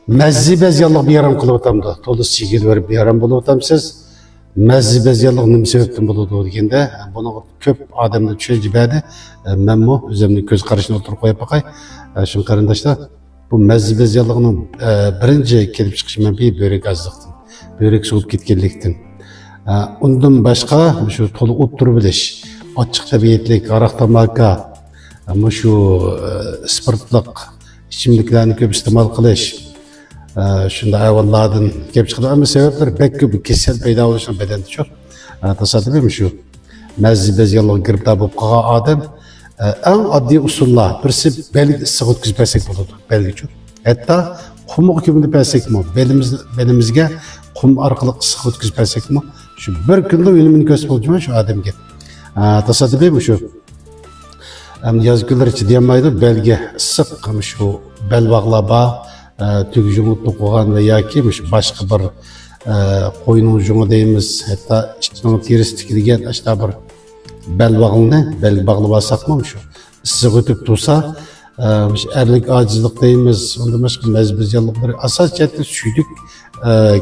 Мәззи безияллык бейрам кылып атамды. Толы сигил берип бейрам болуп атамсыз. Мәззи безияллык нем себептен болуду дегенде, буну көп адамды түшүнбөдү. Менму өзүмдүн көз карашына отуруп коюп бакай. Шун карындаштар, бу мәззи безияллыгынын биринчи келип чыгышы менен бөөрөк аздыктын, бөөрөк сууп кеткенликтин. Ундан башка ушу толук отуруп билиш, ачык табиеттик, арак тамака, мушу спиртлык ичимдиктерни көп истемал кылыш. Şunda hayvanlardan gelip çıkıyor ama sebepler belki bir kişisel peyda oluşuna bedende çok. Tasarruf etmiş şu. Mezzi beziyallığı girip de bu kağa adam en adli usulla birisi belli sıkıntı kız pesek bulurdu. Belli çok. Hatta kumuk kümünde pesek mi? Belimizge kum arkalık sıkıntı kız pesek mi? Şu bir günde ölümünü gösterip olacağım şu adam gel. Tasarruf etmiş şu. Yazgılar için diyemaydı belge sık şu bel bağlaba tüg жұмытты қоған ve яки başka bir koyunun жұмы дейміз, hatta içinin terisi tikilген açta bir bel bağlını, bel bağlı basak mı şu ısık ötüp dursa erlik acizlik deymiz, onda başka mezbizyanlık bir asas cehette süydük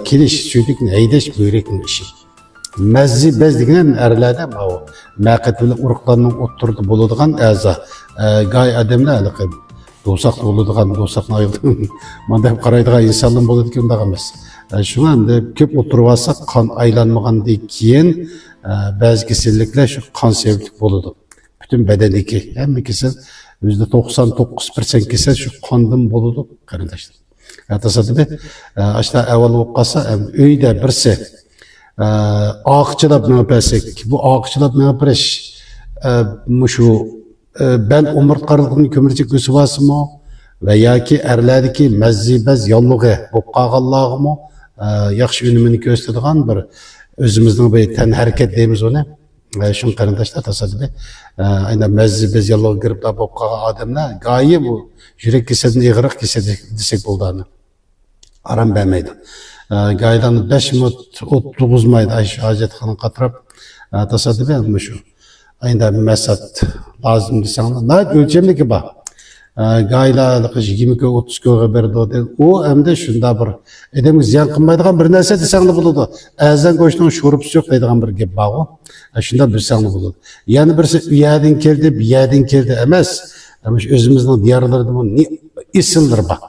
keliş, süydük neydeş börekli işi. Mezzi bezdiginen erlerde o məqetli uruklarının oturdu buluduğun əza gay adamla alıqı Dostaq oladigan, dostaqni ayıldan manda qaraydigan insonlar bo'ladi ki undaq emas. Shunga endi ko'p o'tirib olsak, qon aylanmagandan keyin ba'zi kasalliklar shu qon sebeplik bo'ladi. Butun badandagi hamma kasal %99% kasal shu qondan bo'ladi, qarindoshlar. Tasodifan ashta avval bo'lib qolsa, uyda birsi oqchilab nopasik, bu oqchilab nopirish shu ben umurtqarlıqni kömürcek gösübasımı ve ya ki erlerdeki mezzibez yallığı bopqağallağımı yaxşı önümünü gösterdiğin bir özümüzün bir ten hareket deyimiz onu. Şun qarindaşlar tasadifi aynen mezzibez yallığı girip de bopqağa adamlar gayi bu yürek kesedini iğırıq kesedi desek bulduğunu. Aram vermeydi. Gaydan 5 minut 9 maydı hacetxanın qatırıp tasadifi yapmış şu. Aynı bir mesat lazım desem, ne ölçemli ki bak. Gayla 20-30 kilo verdi o hem de şunda bir edemiz ziyan kılmaydıgan bir narsa desem de buludu. Azdan koştuğun şurup yok deydigan bir gibi bağı. Şunda bir sen de buludu. Yani birisi bir yerden geldi, bir yerden geldi emez. Ama özümüzün diyarlarda bu ne isimdir bak.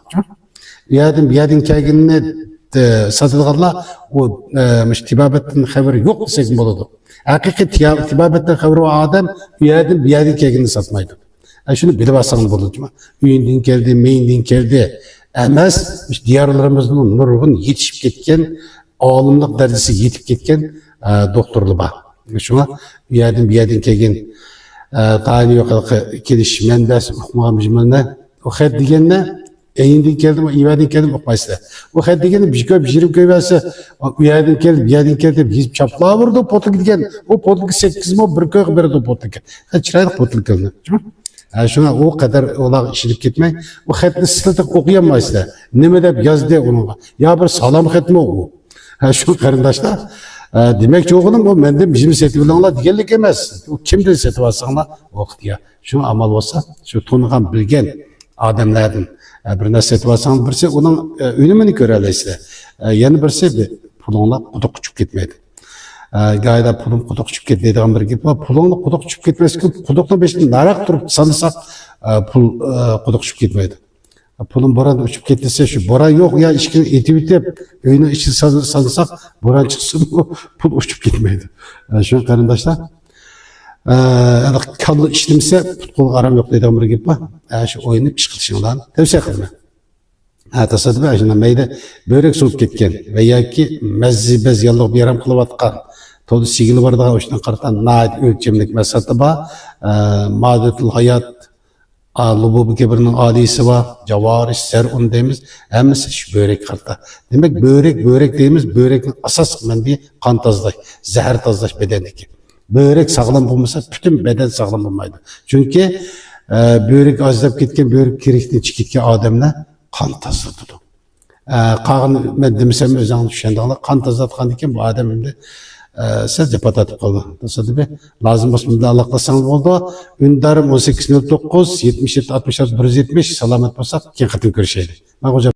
Bir yerden geldiğinde satılganlar o tibabetten haberi yok desek buludu. Hakiki tibabetten haberi o adam bir yerden geldiğini satmaydı. Şunu bilip alsanız buludu. Üyünden geldi, meyinden geldi. Emez diyarlarımızın nurgun yetişip ketken, ağlımlık derecesi yetip ketken doktorlu bak. Şuna bir yerden gelgen tayini yok keliş mendes okumamışımında o xet digenine eyinden geldim, ivaden geldim okumaysa. O xet digenine bir köp jirip köverse bir yerden geldi bir çaplığa vurdu potluk digen. O potluk 8 mi bir köy berdi potluk. Çıraylık potluk geldi. Şuna o kadar ola işilip gitmek. O xetni sıslatık okuyamaysa. Neme de yazdı onunla. Ya bir salam xetmi o. Şu karındaşlar. Demek ki oğlum o menden bizim setivilanlar diyenlik emez. O kimden setivasanlar okudu ya. Şu amal olsa, şu tonuğan bilgen adamlardan birine setivasanlar birisi onun önümünü göreleyse. Yani birisi pulunla kuduk uçup gitmedi. Gayda pulun kuduk uçup gitmediğin bir gibi var. Pulunla kuduk uçup gitmesi ki kudukla beşini narak durup sanırsak pul kuduk uçup gitmedi. Pulun boran uçup gittiyse şu boran yok ya işkin etivitip öğünü için sanırsak boran çıksın pul uçup gitmedi. Şu karındaşlar kallı işlemse kul aram yok dediğim bir gibi var. Şu oyunu pişkılışından tavsiye kılma. Tasadifi aşında meyde börek soğup ketken veya ki mezzi bez yallık bir yaram kılıp atkan todu sigili var daha hoştan kartan naat ölçemlik mesatı var. Madetul hayat Lububu kebirinin adisi var, cavariş, serun deyimiz, hemisi şu börek karta. Demek börek deyimiz, börekin asas menbi kan tazlaş, zehir tazlaş bedendeki. Börek sağlam bulmasa bütün beden sağlam bulmaydı. Çünkü börek azlap ketken, börek kerekten çıkitken adamlar kan tazladı. Kağın ben demesem özağını düşendiğinde kan tazladıkan bu adam şimdi Sizce patatıp kaldı. Tasadifi lazım basmında Allah'lasanız oldu. Ündarım 18.09 77 66 170 selamet basak. Ken katın görüşeydi.